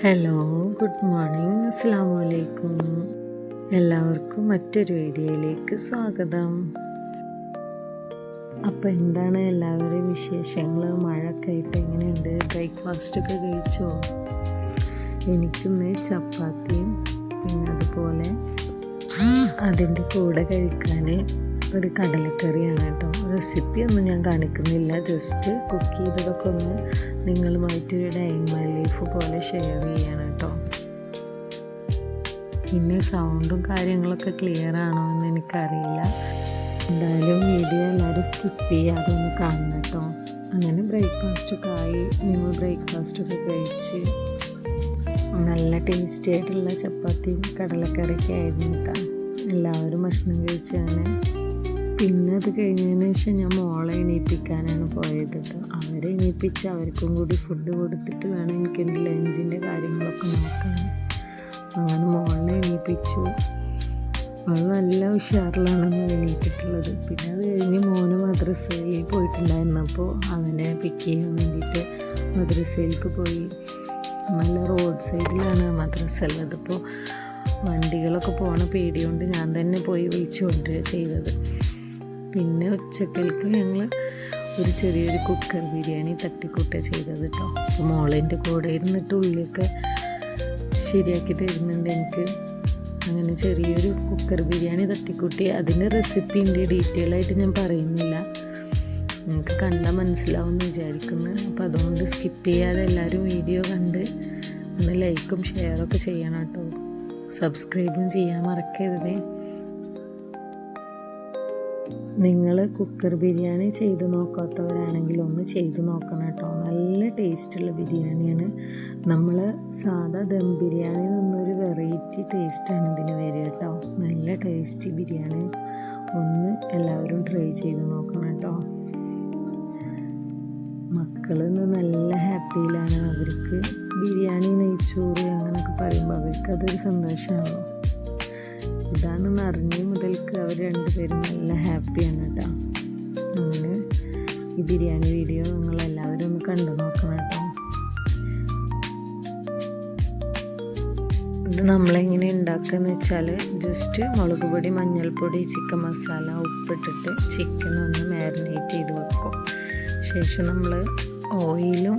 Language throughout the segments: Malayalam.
ഹലോ, ഗുഡ് മോർണിംഗ്, അസ്സലാമു അലൈക്കും. എല്ലാവർക്കും മറ്റൊരു വീഡിയോയിലേക്ക് സ്വാഗതം. അപ്പോൾ എന്താണ് എല്ലാവരുടെയും വിശേഷങ്ങൾ? മഴയൊക്കെ ആയിട്ട് എങ്ങനെയുണ്ട്? ബ്രേക്ക്ഫാസ്റ്റൊക്കെ കഴിച്ചോ? എനിക്കിന്ന് ചപ്പാത്തിയും പിന്നെ അതുപോലെ അതിൻ്റെ കൂടെ കഴിക്കാൻ ഒരു കടലക്കറിയാണ് കേട്ടോ. റെസിപ്പിയൊന്നും ഞാൻ കാണിക്കുന്നില്ല, ജസ്റ്റ് കുക്ക് ചെയ്തതൊക്കെ ഒന്ന് നിങ്ങളുമായിട്ടൊരു ഡൈയിങ് മൈ ലൈഫ് പോലെ ഷെയർ ചെയ്യാണ് കേട്ടോ. പിന്നെ സൗണ്ടും കാര്യങ്ങളൊക്കെ ക്ലിയർ ആണോ എന്ന് എനിക്കറിയില്ല. എന്തായാലും വീഡിയോ എല്ലാവരും സ്കിപ്പ് ചെയ്യാതെ ഒന്ന് കാണണം കേട്ടോ. അങ്ങനെ ബ്രേക്ക്ഫാസ്റ്റൊക്കെ ആയി. ഞങ്ങൾ ബ്രേക്ക്ഫാസ്റ്റൊക്കെ കഴിച്ച് നല്ല ടേസ്റ്റി ആയിട്ടുള്ള ചപ്പാത്തിയും കടലക്കറിയൊക്കെ ആയിരുന്നു കേട്ടോ. എല്ലാവരും ഭക്ഷണം കഴിച്ചാണ്. പിന്നെ അത് കഴിഞ്ഞതിന് ശേഷം ഞാൻ മോളെ എണീപ്പിക്കാനാണ് പോയത് കേട്ടോ. അവരെ എണീപ്പിച്ച് അവർക്കും കൂടി ഫുഡ് കൊടുത്തിട്ട് വേണം എനിക്ക് എൻ്റെ ലഞ്ചിൻ്റെ കാര്യങ്ങളൊക്കെ നോക്കാൻ. അങ്ങനെ മോളെ എണീപ്പിച്ചു. അവൾ നല്ല ഉഷാറിലാണെന്ന് എണീറ്റിട്ടുള്ളത്. പിന്നെ അത് കഴിഞ്ഞ് മോന് മദ്രസയിൽ പോയിട്ടുണ്ടായിരുന്നപ്പോൾ അവനെ പിക്ക് ചെയ്യാൻ വേണ്ടിയിട്ട് മദ്രസയിലേക്ക് പോയി. നല്ല റോഡ് സൈഡിലാണ് മദ്രസ ഉള്ളത്. ഇപ്പോൾ വണ്ടികളൊക്കെ പോകണ പേടിയുണ്ട് ഞാൻ തന്നെ പോയി വിളിച്ചു കൊണ്ടുവരിക ചെയ്തത്. പിന്നെ ഉച്ചക്കലേക്ക് ഞങ്ങൾ ഒരു ചെറിയൊരു കുക്കർ ബിരിയാണി തട്ടിക്കൂട്ടുക ചെയ്തത് കേട്ടോ. അപ്പോൾ മോളിൻ്റെ കൂടെ ഇരുന്നിട്ട് ഉള്ളിയൊക്കെ ശരിയാക്കി തരുന്നുണ്ട് എനിക്ക്. അങ്ങനെ ചെറിയൊരു കുക്കർ ബിരിയാണി തട്ടിക്കൂട്ടി. അതിൻ്റെ റെസിപ്പിൻ്റെ ഡീറ്റെയിൽ ആയിട്ട് ഞാൻ പറയുന്നില്ല, നിങ്ങൾക്ക് കണ്ടാൽ മനസ്സിലാവുമെന്ന് വിചാരിക്കുന്നു. അപ്പോൾ അതുകൊണ്ട് സ്കിപ്പ് ചെയ്യാതെ എല്ലാവരും വീഡിയോ കണ്ട് ഒന്ന് ലൈക്കും ഷെയറൊക്കെ ചെയ്യണം കേട്ടോ. സബ്സ്ക്രൈബും ചെയ്യാൻ മറക്കരുതേ. നിങ്ങൾ കുക്കർ ബിരിയാണി ചെയ്ത് നോക്കാത്തവരാണെങ്കിൽ ഒന്ന് ചെയ്ത് നോക്കണം കേട്ടോ. നല്ല ടേസ്റ്റുള്ള ബിരിയാണിയാണ്. നമ്മൾ സാധാ ദം ബിരിയാണിയിൽ നിന്നൊരു വെറൈറ്റി ടേസ്റ്റാണ് ഇതിന് വരിക കേട്ടോ. നല്ല ടേസ്റ്റി ബിരിയാണി. ഒന്ന് എല്ലാവരും ട്രൈ ചെയ്ത് നോക്കണം കേട്ടോ. മക്കളിന്ന് നല്ല ഹാപ്പിയിലാണ്. അവർക്ക് ബിരിയാണി, നെയ്ച്ചോറ് അങ്ങനെയൊക്കെ പറയുമ്പോൾ അവർക്കതൊരു സന്തോഷമാണല്ലോ. ഇതാണെന്ന് അറിഞ്ഞ മുതൽക്ക് അവർ രണ്ടുപേരും നല്ല ഹാപ്പിയാണ് കേട്ടോ. അങ്ങനെ ഈ ബിരിയാണി വീഡിയോ നിങ്ങളെല്ലാവരും ഒന്ന് കണ്ടു നോക്കണം കേട്ടോ. ഇത് നമ്മളെങ്ങനെ ഉണ്ടാക്കുകയെന്ന് വെച്ചാൽ ജസ്റ്റ് മുളക് പൊടി, മഞ്ഞൾപ്പൊടി, ചിക്കൻ മസാല, ഉപ്പിട്ടിട്ട് ചിക്കൻ ഒന്ന് മാരിനേറ്റ് ചെയ്ത് വെക്കും. ശേഷം നമ്മൾ ഓയിലും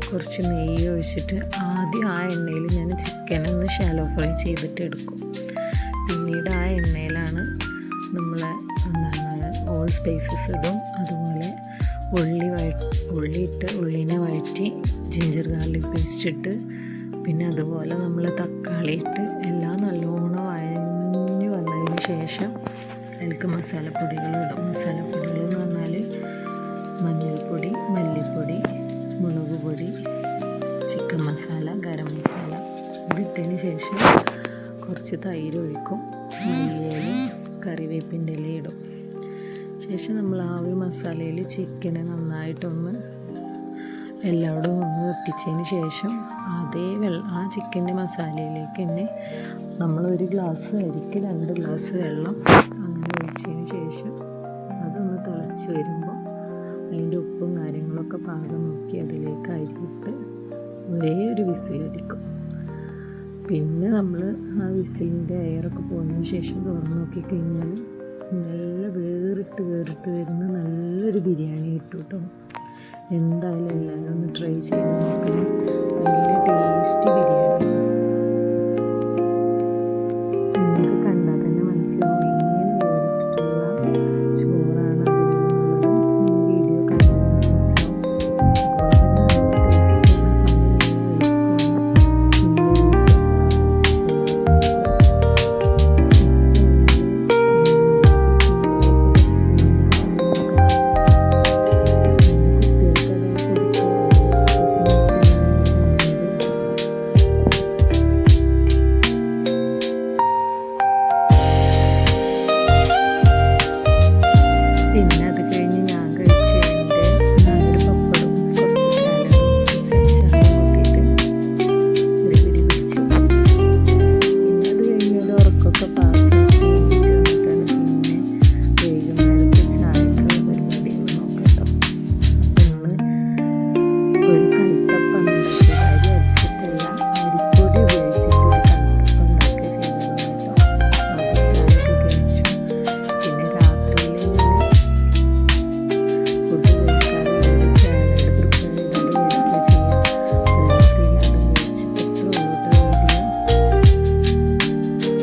കുറച്ച് നെയ്യ് ഒഴിച്ചിട്ട് ആദ്യം ആ എണ്ണയിൽ ഞാൻ ചിക്കനൊന്ന് ഷാലോ ഫ്രൈ ചെയ്തിട്ട് എടുക്കും. പിന്നീട് ആ എണ്ണയിലാണ് നമ്മൾ ഓൾ സ്പൈസസ് ഇടും. അതുപോലെ ഉള്ളിയിട്ട് ഉള്ളിനെ വഴറ്റി ജിഞ്ചർ ഗാർലിക് പേസ്റ്റ് ഇട്ട് പിന്നെ അതുപോലെ നമ്മൾ തക്കാളി ഇട്ട് എല്ലാം നല്ലോണം വഴഞ്ഞ് വന്നതിന് ശേഷം അതിലേക്ക് മസാലപ്പൊടികൾ ഇടും. മസാലപ്പൊടികൾ എന്ന് പറഞ്ഞാൽ മഞ്ഞൾപ്പൊടി, മല്ലിപ്പൊടി, മുളക് പൊടി, ചിക്കൻ മസാല, ഗരം മസാല ഇതിട്ടതിന് ശേഷം കുറച്ച് തൈര് ഒഴിക്കും. മല്ലിയിലയും കറിവേപ്പിൻ്റെ ഇലയും ഇടും. ശേഷം നമ്മൾ ആ ഒരു മസാലയിൽ ചിക്കനെ നന്നായിട്ടൊന്ന് എല്ലായിടും ഒന്ന് എത്തിച്ചതിന് ശേഷം ആ ചിക്കൻ്റെ മസാലയിലേക്ക് തന്നെ നമ്മൾ ഒരു ഗ്ലാസ് അരിക്ക് 2 ഗ്ലാസ് വെള്ളം അങ്ങനെ ഒഴിച്ചതിന് ശേഷം അതൊന്ന് തിളച്ച് വരുമ്പോൾ അതിൻ്റെ ഉപ്പും കാര്യങ്ങളൊക്കെ പാകം നോക്കി അതിലേക്ക് അരിയിട്ട് ഒരേ ഒരു വിസിലടിക്കും. പിന്നെ നമ്മൾ ആ വിസിലിൻ്റെ എയറൊക്കെ പോയതിന് ശേഷം തുറന്ന് നോക്കിക്കഴിഞ്ഞാൽ നല്ല വേറിട്ട് വരുന്ന നല്ലൊരു ബിരിയാണി കിട്ടും കേട്ടോ. എന്തായാലും എല്ലാവരും ഒന്ന് ട്രൈ ചെയ്ത് നോക്കണം. നല്ല